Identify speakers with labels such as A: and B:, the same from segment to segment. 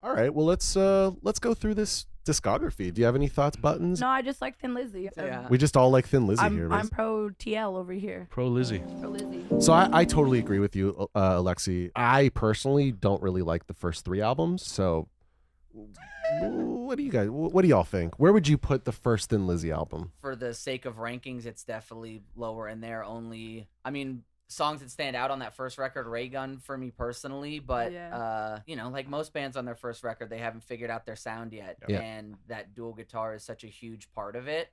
A: All right. Well, let's go through this discography. Do you have any thoughts, Buttons?
B: No, I just like Thin Lizzy.
C: Yeah.
A: We just all like Thin Lizzy
B: I'm
A: here.
B: pro TL over here.
D: Pro Lizzy.
B: Pro Lizzy.
A: So I totally agree with you, Alexi. I personally don't really like the first 3 albums. So what do y'all think? Where would you put the first Thin Lizzy album?
C: For the sake of rankings, it's definitely lower in there. Only, I mean, songs that stand out on that first record, Ray Gun for me personally, but you know, like most bands on their first record, they haven't figured out their sound yet, and that dual guitar is such a huge part of it.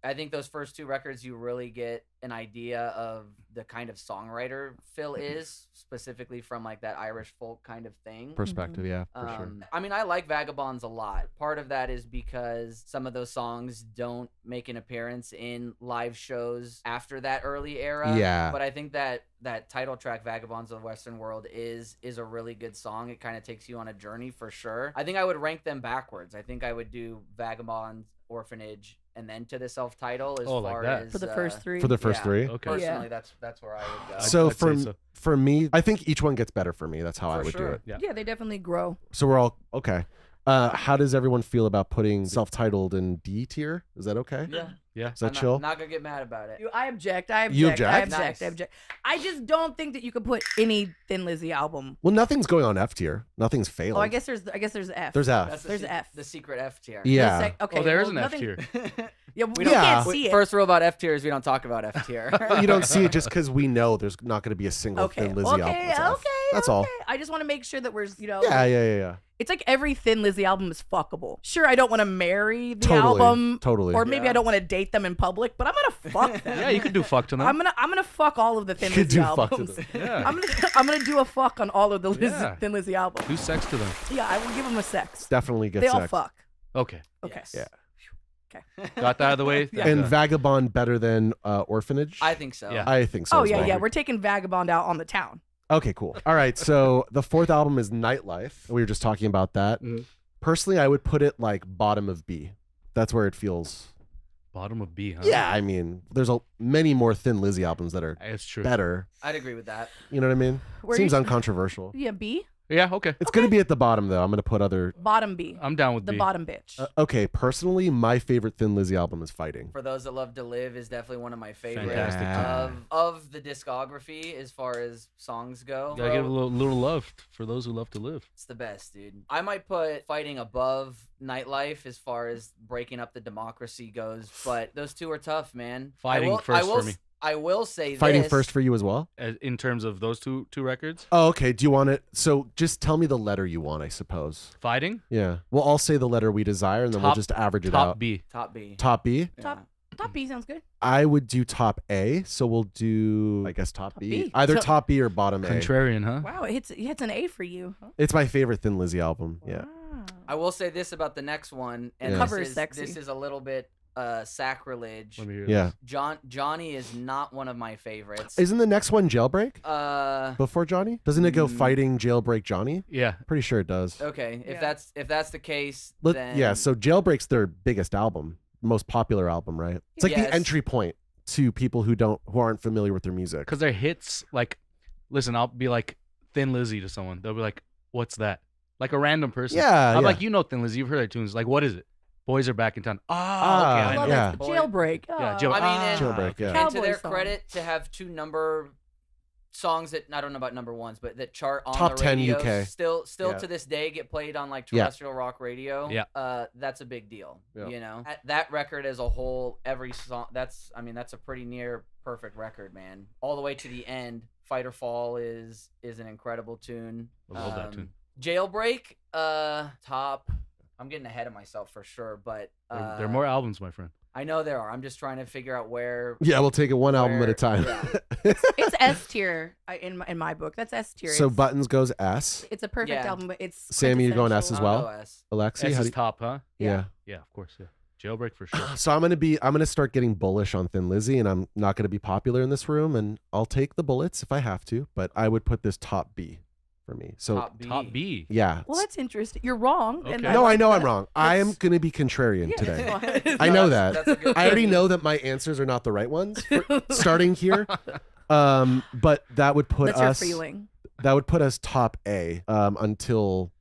C: I think those first 2 records, you really get an idea of the kind of songwriter Phil is, specifically from like that Irish folk kind of thing
A: Perspective, yeah, for sure.
C: I mean, I like Vagabonds a lot. Part of that is because some of those songs don't make an appearance in live shows after that early era.
A: Yeah.
C: But I think that title track, Vagabonds of the Western World, is a really good song. It kind of takes you on a journey for sure. I think I would rank them backwards. I think I would do Vagabonds, Orphanage, and then To the Self-Title as far as
B: for the first 3.
A: For the first 3.
D: Okay.
C: Personally, that's where I would go.
A: So
D: I'd
A: for me, I think each one gets better for me. That's how I would
C: sure.
A: do it.
B: Yeah, they definitely grow.
A: So we're all okay. How does everyone feel about putting self-titled in D tier? Is that okay?
C: Yeah.
A: Is that chill?
C: Not gonna get mad about it.
B: I object.
A: You object?
C: Nice.
B: I object. I just don't think that you could put any Thin Lizzy album.
A: Well, nothing's going on F tier. Nothing's failed.
B: Oh, I guess there's F.
A: There's F.
C: That's
B: There's F.
C: the secret F tier.
A: Yeah.
B: Okay.
D: Oh, there is
B: well,
D: an F
B: nothing-
D: tier.
B: Yeah, we
A: Yeah.
B: can't see it.
C: First rule about F tier is we don't talk about F tier.
A: You don't see it just because we know there's not going to be a single Thin Lizzy album. That's F. That's all.
B: I just want to make sure that we're,
A: Yeah.
B: It's like every Thin Lizzy album is fuckable. Sure, I don't want to marry the
A: Totally,
B: album,
A: totally.
B: or maybe I don't want to date them in public, but I'm gonna fuck them.
D: Yeah, you can do fuck to them.
B: I'm gonna fuck all of the Thin
A: You could
B: Lizzy
A: do fuck to
B: albums.
A: them.
D: Yeah.
B: I'm gonna do a fuck on all of the
D: Yeah.
B: Thin Lizzy albums.
D: Do sex to them.
B: Yeah, I will give them a sex.
A: Definitely get
B: They
A: sex.
B: all fuck.
D: Okay.
B: Okay.
C: Yes.
A: Yeah.
B: Okay.
D: Got that out of the way?
B: Yeah.
A: And Vagabond better than Orphanage?
C: I think so.
D: Yeah.
A: I think so.
B: Oh
A: as
B: yeah,
A: well.
B: yeah. We're taking Vagabond out on the town.
A: Okay, cool. All right, so the 4th album is Nightlife. We were just talking about that. Personally, I would put it like bottom of B. That's where it feels.
D: Bottom of B, huh?
A: Yeah, I mean, there's many more Thin Lizzy albums that are
D: It's true.
A: better.
C: I'd agree with that.
A: You know what I mean?
B: Where
A: Seems
B: you-
A: uncontroversial.
B: Yeah, B.
D: Yeah, okay.
A: It's going to be at the bottom, though. I'm going to put other...
B: Bottom B.
D: I'm down with
B: The
D: B.
B: bottom bitch.
A: Okay, personally, my favorite Thin Lizzy album is Fighting.
C: For Those That Love to Live is definitely one of my favorites
D: Fantastic
C: of the discography as far as songs go.
D: Gotta give a little love for those who love to live.
C: It's the best, dude. I might put Fighting above Nightlife as far as breaking up the democracy goes, but those 2 are tough, man.
D: Fighting first for me.
C: I will say
A: Fighting
C: this.
A: first for you as well?
D: In terms of those two records?
A: Oh, okay. Do you want it? So just tell me the letter you want, I suppose.
D: Fighting?
A: Yeah. Well, I'll say the letter we desire, and then we'll just average it out.
D: Top B.
C: Top B.
A: Top B?
C: Yeah.
B: Top B sounds good.
A: I would do top A, so we'll do, I guess, top B.
B: B.
A: Either
B: So-
A: top B or bottom A.
D: Contrarian, huh?
B: Wow, it hits an A for you. Huh?
A: It's my favorite Thin Lizzy album. Yeah.
B: Wow.
C: I will say this about the next one, and
A: Yeah.
B: Cover
C: this
B: is sexy.
C: This is a little bit sacrilege.
D: Let me hear
A: Yeah.
D: this.
C: Johnny is not one of my favorites.
A: Isn't the next one Jailbreak? Before Johnny? Doesn't it go Fighting, Jailbreak, Johnny?
D: Yeah.
A: Pretty sure it does.
C: Okay, if
B: Yeah.
C: that's the case, then
A: Yeah, so Jailbreak's their biggest album, most popular album, right? It's like
C: Yes.
A: the entry point to people who aren't familiar with their music.
D: Because their hits, like, listen, I'll be like Thin Lizzy to someone. They'll be like, what's that? Like a random person.
A: Yeah,
D: I'm
A: yeah.
D: like, you know Thin Lizzy. You've heard their tunes. Like, what is it? Boys Are Back in Town. Oh, okay.
A: Ah,
D: I know.
B: Love
A: yeah.
B: it. Jailbreak.
D: Yeah,
B: Oh.
D: Jail-
C: I mean, and-
A: Jailbreak, yeah.
C: And to
B: Cowboy
C: their
B: song.
C: credit, to have 2 number songs that I don't know about number ones, but that chart on
A: Top
C: the
A: 10
C: radio,
A: UK.
C: still
A: Yeah.
C: to this day get played on like
A: Yeah.
C: terrestrial rock radio.
D: Yeah.
C: That's a big deal.
A: Yeah.
C: You know, that record as a whole, every song. That's a pretty near perfect record, man. All the way to the end. Fight or Fall is an incredible tune.
D: I love that tune.
C: Jailbreak, top. I'm getting ahead of myself for sure, but
D: There are more albums, my friend.
C: I know there are. I'm just trying to figure out where.
A: Yeah, we'll take it one album at a
C: Where-
A: time.
C: yeah.
B: It's S tier in my book. That's S tier.
A: So
B: It's-
A: Buttons goes S.
B: It's a perfect
C: Yeah.
B: album, but it's
A: Sammy, you're going S as
B: quintessential.
A: well?
C: OS.
A: Alexi,
D: S
A: how
D: is
A: do you...
D: top, huh?
A: Yeah.
D: Yeah, of course. Yeah. Jailbreak for sure.
A: So I'm gonna start getting bullish on Thin Lizzy, and I'm not gonna be popular in this room, and I'll take the bullets if I have to, but I would put this top B for me. So
D: Top B.
A: yeah.
B: Well, that's interesting. You're wrong. And
D: Okay.
A: No, I
B: like
A: know
B: that.
A: I'm wrong. I am gonna be contrarian
B: Yeah,
A: today.
B: that's fine.
A: I know that.
C: That's a good
A: I already
C: point.
A: know that my answers are not the right ones for starting here. But that would put
B: That's your
A: us
B: feeling.
A: that would put us top A until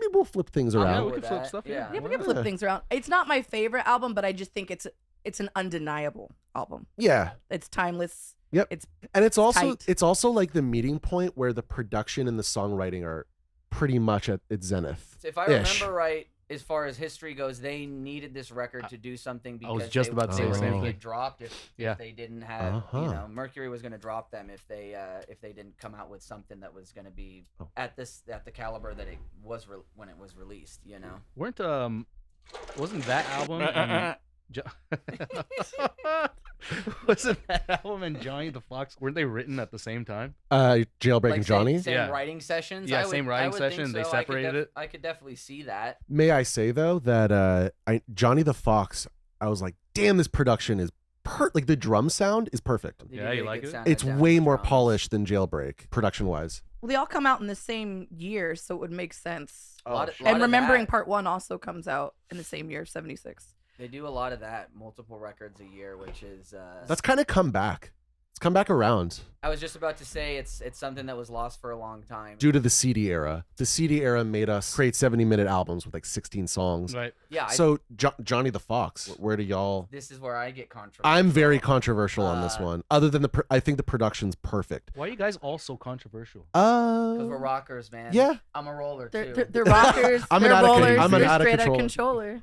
A: maybe we'll flip things
C: I'm
A: around.
D: Yeah,
C: cool
D: we
C: with
D: can flip
C: that.
D: stuff.
C: Yeah.
B: Yeah, we
D: why
B: can
D: not?
B: flip things around. It's not my favorite album, but I just think it's an undeniable album.
A: Yeah.
B: It's timeless.
A: Yep.
B: It's
A: And it's also
B: tight.
A: like the meeting point where the production and the songwriting are pretty much at its zenith.
C: If I remember right, as far as history goes, they needed this record to do something because
D: was just about to say
C: they
D: the
C: were
D: same
C: gonna
D: thing.
C: get dropped if
D: Yeah.
C: they didn't have, Mercury was going to drop them if they didn't come out with something that was going to be at the caliber that it was when it was released. You know,
D: Wasn't that album? Wasn't that album and Johnny the Fox? Weren't they written at the same time?
A: Jailbreak
C: like
A: and Johnny.
C: same
D: Yeah.
C: writing sessions.
D: Yeah,
C: I would-
D: same writing
C: I would think
D: session, they
C: so.
D: separated it.
C: I could definitely see that.
A: May I say though that Johnny the Fox, I was like, damn, this production is like the drum sound is perfect.
C: They
D: Yeah,
C: do
D: you
C: get a
D: like
C: good
D: it?
C: sound
A: It's
C: down
A: way
C: the
A: more
C: drums.
A: polished than Jailbreak production wise.
B: Well, they all come out in the same year, so it would make sense.
C: A lot of
B: And Remembering
C: that.
B: Part 1 also comes out in the same year, 76.
C: They do a lot of that, multiple records a year, which is
A: That's kind of come back. It's come back around
C: I was just about to say it's something that was lost for a long time.
A: due to the CD era. The CD era made us create 70-minute albums with like 16 songs.
D: Right.
C: Yeah,
A: So Johnny the Fox, where do y'all?
C: this is where I get controversial.
A: I'm very controversial on this one. Other than I think the production's perfect.
D: Why are you guys all so controversial?
C: because we're rockers, man.
A: Yeah.
C: I'm a roller
B: They're,
C: too.
B: they're, they're rockers.
A: I'm an
B: they're
A: out of
B: rollers.
A: I'm an
B: You're
A: out of
B: straight
A: control.
B: controller.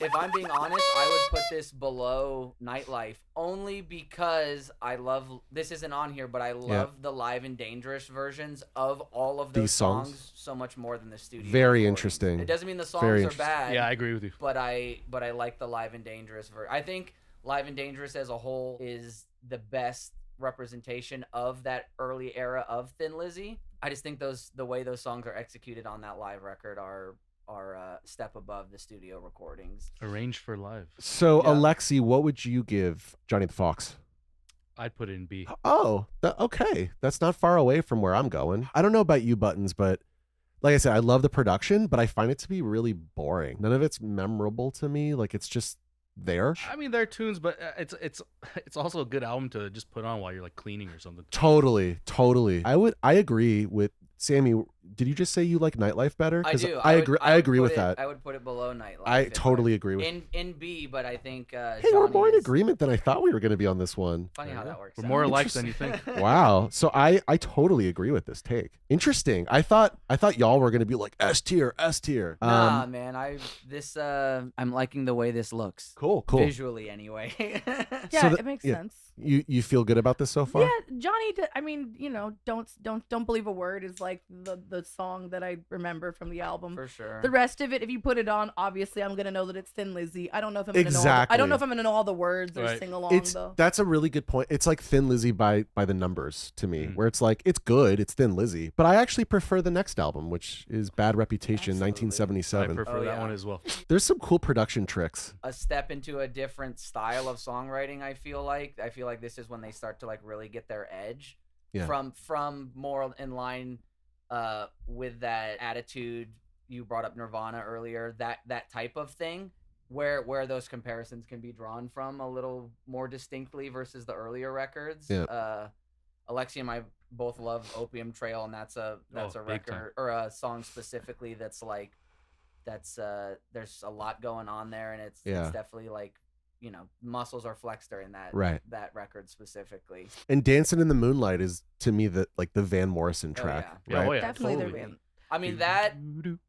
C: If I'm being honest, I would put this below Nightlife only because I love. This isn't on here, but I love the live and dangerous versions of all of those
A: These songs?
C: so much more than the studio.
A: Very
C: recordings.
A: interesting.
C: It doesn't mean the songs
A: Very
C: are
A: interesting.
C: bad.
D: Yeah, I agree with you.
C: but I like the live and dangerous version. I think live and dangerous as a whole is the best representation of that early era of Thin Lizzy. I just think the way those songs are executed on that live record are a step above the studio recordings.
D: Arranged for live.
A: So,
C: Yeah.
A: Alexi, what would you give Johnny the Fox?
D: I'd put it in B.
A: Oh, okay. That's not far away from where I'm going. I don't know about you, Buttons, but like I said, I love the production, but I find it to be really boring. None of it's memorable to me. Like, it's just there.
D: I mean, they're tunes, but it's also a good album to just put on while you're like cleaning or something.
A: Totally. I agree with Sammy. Did you just say you like Nightlife better?
C: I
A: 'Cause
C: do.
A: I
C: would-
A: agree.
C: I
A: I
C: would
A: agree
C: put
A: with
C: it-
A: that.
C: I would put it below Nightlife.
A: I
C: if
A: totally agree with.
C: in B, but I think
A: Hey, we're
C: Johnny
A: more in
C: is-
A: agreement than I thought we were going to be on this one.
C: Funny how that works.
D: We're
C: out.
D: more alike than you think.
A: Wow. So I totally agree with this take. Interesting. I thought y'all were going to be like S tier.
C: Nah, man. I'm liking the way this looks.
A: Cool.
C: Visually, anyway.
B: Yeah,
A: the-
B: it makes
A: yeah.
B: sense.
A: You feel good about this so far?
B: Yeah, Johnny. I mean, don't believe a word is like the song that I remember from the album.
C: For sure.
B: The rest of it, if you put it on, obviously I'm gonna know that it's Thin Lizzy. I don't know if I'm gonna know.
A: Exactly.
B: I don't know if I'm gonna know all the words or
D: Right.
B: sing along though.
A: That's a really good point. It's like Thin Lizzy by the numbers to me,
D: Mhm.
A: where it's like it's good, it's Thin Lizzy, but I actually prefer the next album, which is Bad Reputation,
C: Absolutely.
D: I
A: 1977.
D: prefer
C: Oh,
D: that
C: yeah.
D: one as well.
A: There's some cool production tricks.
C: A step into a different style of songwriting. I feel like this is when they start to like really get their edge.
A: Yeah.
C: From more in line with that attitude. You brought up Nirvana earlier. That type of thing. Where those comparisons can be drawn from a little more distinctly versus the earlier records.
A: Yeah.
C: Alexi and I both love Opium Trail, and that's a
D: big
C: record or a song specifically that's like there's a lot going on there, and it's definitely like muscles are flexed during that record specifically.
A: And Dancing in the Moonlight is to me the Van Morrison
C: Oh,
A: track.
C: yeah.
A: Right?
D: Oh, yeah,
B: Definitely
D: totally.
B: their band.
C: I mean that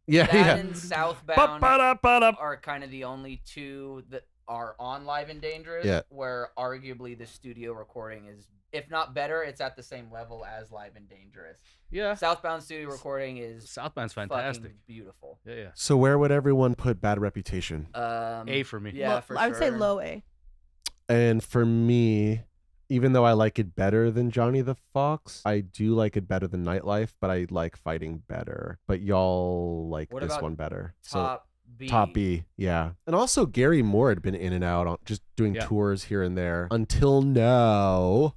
A: Yeah.
C: and Southbound are kind of the only two that are on Live and Dangerous.
A: Yeah.
C: Where arguably the studio recording is, if not better, it's at the same level as Live and Dangerous.
D: Yeah.
C: Southbound studio recording is
D: Southbound's
C: fucking
D: fantastic.
C: beautiful.
D: Yeah.
A: So where would everyone put Bad Reputation?
D: A for me.
C: Yeah,
B: I would say low A.
A: And for me, even though I like it better than Johnny the Fox, I do like it better than Nightlife, but I like Fighting better. But y'all like
C: What
A: this
C: about
A: one better.
C: Top B.
A: Top B, yeah. And also Gary Moore had been in and out on just doing tours here and there until now.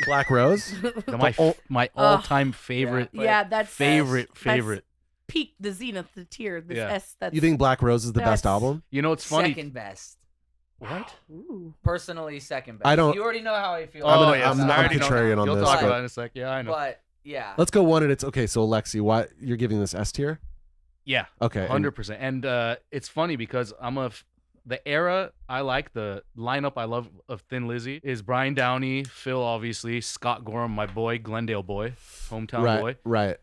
A: Black Rose.
D: My all-time favorite.
B: Yeah, that's
D: favorite.
B: peak the zenith, the tier. This
D: Yeah.
B: S. That's
A: You think Black Rose is the best
B: That's-
A: album?
D: You know, it's funny.
C: Second best.
D: What?
B: Ooh.
C: Personally, second best.
A: I don't-
C: You already know how I feel.
A: I'm
C: about
A: gonna-
C: that.
A: I'm
D: I already know.
A: contrarian on
D: You'll
A: this,
D: talk
A: but-
D: about it in a sec. Yeah, I know.
C: But Yeah.
A: Let's go one, and it's okay. So Alexi, why you're giving this S tier?
D: Yeah.
A: Okay.
D: 100%. And it's funny because the era I like, the lineup I love of Thin Lizzy is Brian Downey, Phil, obviously, Scott Gorham, my boy, Glendale boy, hometown boy,
A: Right.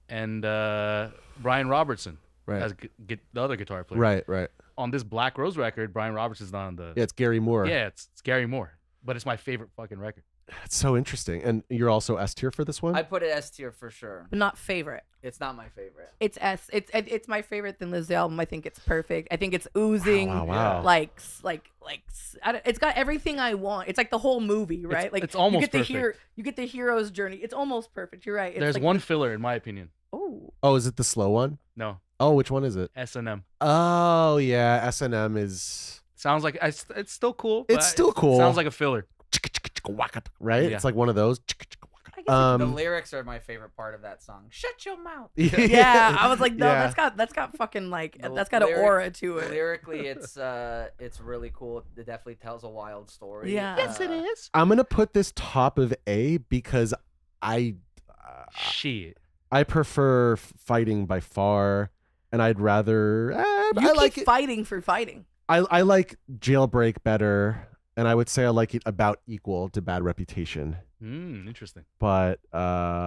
D: and Brian Robertson
A: Right.
D: as the other guitar player.
A: Right.
D: On this Black Rose record, Brian Robertson's not on the.
A: Yeah, it's Gary Moore.
D: Yeah, it's Gary Moore, but it's my favorite fucking record.
A: It's so interesting. And you're also S tier for this one?
C: I put it S tier for sure.
B: But not favorite.
C: It's not my favorite.
B: It's S. It's my favorite Thin Lizzy album. I think it's perfect. I think it's oozing.
A: Wow.
B: It's got everything I want. It's like the whole movie, right?
D: It's almost
B: you get
D: perfect.
B: You get the hero's journey. It's almost perfect. You're right. It's
D: There's
B: like
D: one filler, in my opinion.
A: Oh, is it the slow one?
D: No,
A: Oh, which one is it?
D: S&M.
A: Oh, yeah. S&M is...
D: Sounds like it's still cool.
A: It's
D: but
A: still cool.
D: Sounds like a filler.
A: Right?
D: Yeah.
A: It's like one of those.
B: I guess
C: The lyrics are my favorite part of that song. Shut your mouth.
B: yeah, I was like, no,
A: Yeah.
B: that's got fucking like
C: The
B: that's got an aura to it.
C: Lyrically, it's really cool. It definitely tells a wild story.
B: Yeah. Yes, it
D: is.
A: I'm going to put this top of A because
D: Shit.
A: I prefer fighting by far, and I'd rather...
B: You
A: I like
B: keep
A: it.
B: fighting for fighting.
A: I like Jailbreak better, and I would say I like it about equal to Bad Reputation.
D: Interesting.
A: But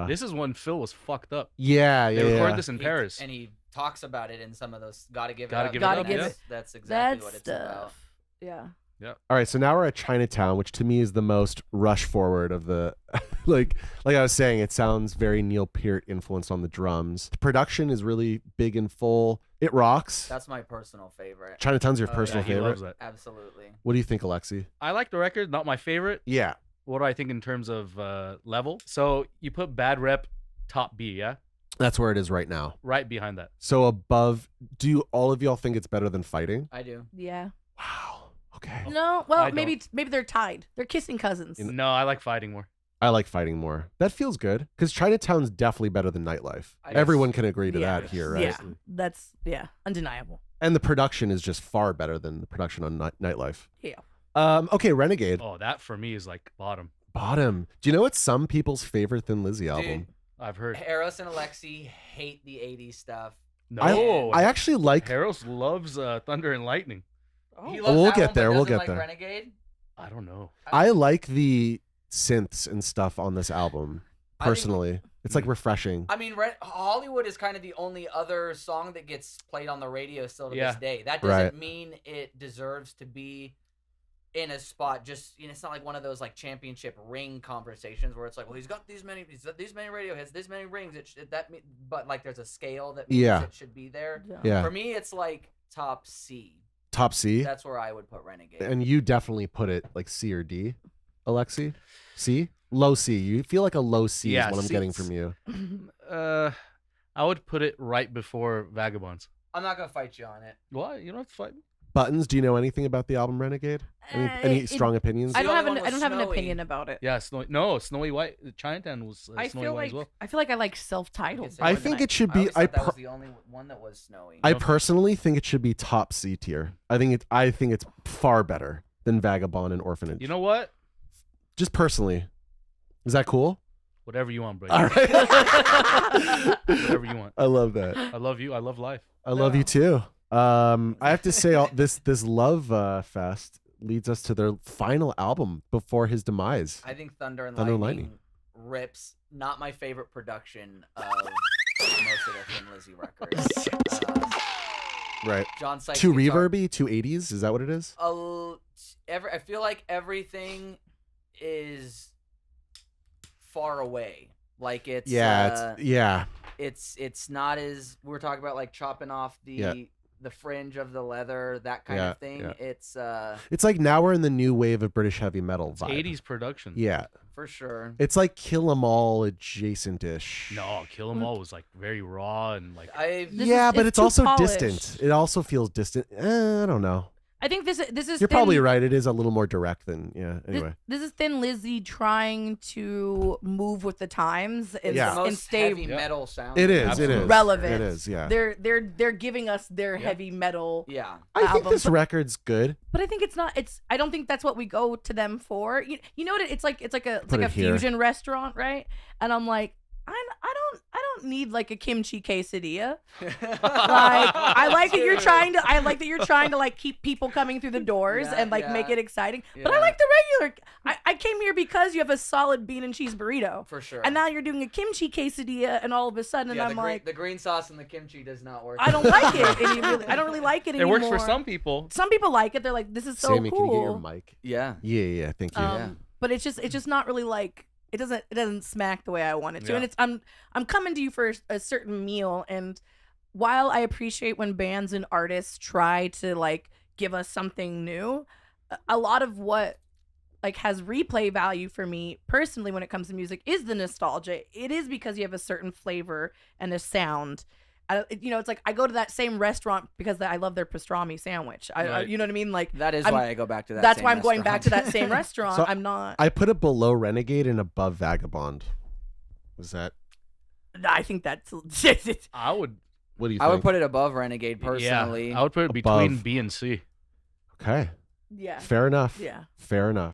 D: This is when Phil was fucked up.
A: yeah,
D: They recorded this in Paris.
C: and he talks about it in some of those. Gotta give
D: Gotta
C: it up.
D: give it
B: Gotta
D: up,
B: give
D: yeah.
B: it.
C: That's exactly
B: That
C: what it's about.
B: stuff. Yeah.
A: All right, so now we're at Chinatown, which to me is the most rush forward of the like I was saying, it sounds very Neil Peart influenced on the drums. The production is really big and full. It rocks.
C: That's my personal favorite.
A: Chinatown's your
C: Oh, yeah,
A: personal
D: He
A: favorite.
D: loves that.
C: Absolutely.
A: What do you think, Alexi?
D: I like the record, not my favorite.
A: Yeah.
D: What do I think in terms of level? So you put Bad Rep top B, yeah?
A: That's where it is right now.
D: Right behind that.
A: So above, do all of y'all think it's better than fighting?
C: I do.
B: Yeah.
A: Wow. Okay.
B: No, well,
D: I
B: maybe they're tied. They're kissing cousins.
D: No, I like fighting more.
A: I like fighting more. That feels good because Chinatown's definitely better than Nightlife.
C: I guess-
A: Everyone can agree to
B: Yeah.
A: that here, right?
B: Yeah, that's undeniable.
A: And the production is just far better than the production on Nightlife.
B: Yeah.
A: Okay, Renegade.
D: Oh, that for me is like bottom.
A: Bottom. Do you know what's some people's favorite Thin Lizzy album?
C: Dude,
D: I've heard.
C: Eros and Alexi hate the 80s stuff.
D: No.
A: I actually like.
D: Harold loves Thunder and Lightning.
C: He
A: Oh,
C: loves
A: we'll
C: that
A: get
C: one,
A: there,
C: but
A: we'll
C: doesn't
A: get
C: like
A: there.
C: Renegade?
D: I don't know.
A: I like the synths and stuff on this album
C: I think-
A: personally. It's like refreshing.
C: I mean, Hollywood is kind of the only other song that gets played on the radio still to
D: Yeah.
C: this day. That doesn't
A: Right.
C: mean it deserves to be in a spot. Just it's not like one of those like championship ring conversations where it's like, well, he's got these many radio hits, this many rings. But like there's a scale that means
A: Yeah.
C: it should be there.
A: Yeah.
C: For me, it's like top C.
A: Top C.
C: That's where I would put Renegade.
A: And you definitely put it like C or D, Alexi. C? Low C. You feel like a low C
D: Yeah,
A: is what I'm
D: C-
A: getting from you.
D: I would put it right before Vagabonds.
C: I'm not gonna fight you on it.
D: What? You don't have to fight me.
A: Buttons, do you know anything about the album Renegade? Any strong opinions?
B: I
C: The
B: don't have
C: only
B: an
C: one
B: I
C: was
B: don't have an
C: Snowy.
B: opinion about it.
D: Yeah, Snowy White. Chinatown was
B: I
D: Snowy
B: feel
D: White
B: like
D: as well.
B: I feel like I like self-titled.
C: I
A: I
C: more than
A: think it should
C: I
A: be.
C: always thought that was the only one that was snowy.
A: I
D: No.
A: personally think it should be top C tier. I think it's far better than Vagabond and Orphanage.
D: You know what?
A: just personally. Is that cool?
D: Whatever you want, bro.
A: All right.
D: Whatever you want.
A: I love that.
D: I love you. I love life.
A: I love you too. I have to say, this love fest leads us to their final album before his demise.
C: I think Thunder and
A: Thunder and
C: Lightning rips. Not my favorite production of most of the Thin Lizzy records.
A: Right.
C: John Sykes
A: Too
C: guitar-
A: reverby, too 80s. Is that what it is?
C: I feel like everything is far away. Like it's
A: Yeah.
C: it's not as we were talking about, like chopping off the fringe of the leather, that kind of thing.
A: Yeah. It's like now we're in the new wave of British heavy metal vibe.
D: 80s production.
A: Yeah.
C: for sure.
A: It's like Kill 'Em All adjacent-ish.
D: No, Kill 'Em All was like very raw and like.
A: But it's
B: too
A: also
B: polished.
A: distant. It also feels distant. I don't know.
B: I think this is.
A: You're probably right. It is a little more direct than Anyway,
B: This is Thin Lizzy trying to move with the times and,
A: Yeah.
C: The
B: and
C: most
B: stay
C: heavy metal sound.
A: it is. It
D: Absolutely.
A: is
B: relevant.
A: It is. Yeah.
B: They're giving us their heavy metal.
C: Yeah.
A: I think
B: album,
A: this record's good.
B: But I think it's not. I don't think that's what we go to them for. You know what? It's like a
A: Put it here.
B: fusion restaurant, right? And I'm like, I don't need like a kimchi quesadilla. I like that you're trying to like keep people coming through the doors and like make it exciting. But I like the regular. I came here because you have a solid bean and cheese burrito.
C: For sure.
B: And now you're doing a kimchi quesadilla, and all of a sudden I'm like,
C: the green sauce and the kimchi does not work.
B: I don't like it. I don't really like it anymore.
D: It works for some people.
B: Some people like it. They're like, this is so
A: Sammy,
B: cool.
A: can you get your mic?
C: Yeah.
A: Yeah. Thank you.
B: But it's just not really like it doesn't smack the way I want it to.
D: Yeah.
B: And I'm coming to you for a certain meal, and while I appreciate when bands and artists try to like give us something new, a lot of what like has replay value for me personally when it comes to music is the nostalgia. It is because you have a certain flavor and a sound. It's like I go to that same restaurant because I love their pastrami sandwich.
D: Right.
B: You know what I mean? Like
C: That is why I go back to that.
B: that's
C: same
B: why I'm going back to
C: restaurant.
B: that same restaurant.
A: So
B: I'm not.
A: I put it below Renegade and above Vagabond. Was that?
B: I think that's.
D: I would.
A: What do you
C: I
A: think?
C: would put it above Renegade personally.
D: Yeah, I would put it between
A: Above.
D: B and C.
A: Okay.
B: Yeah.
A: Fair enough.
B: Yeah.
A: Fair enough.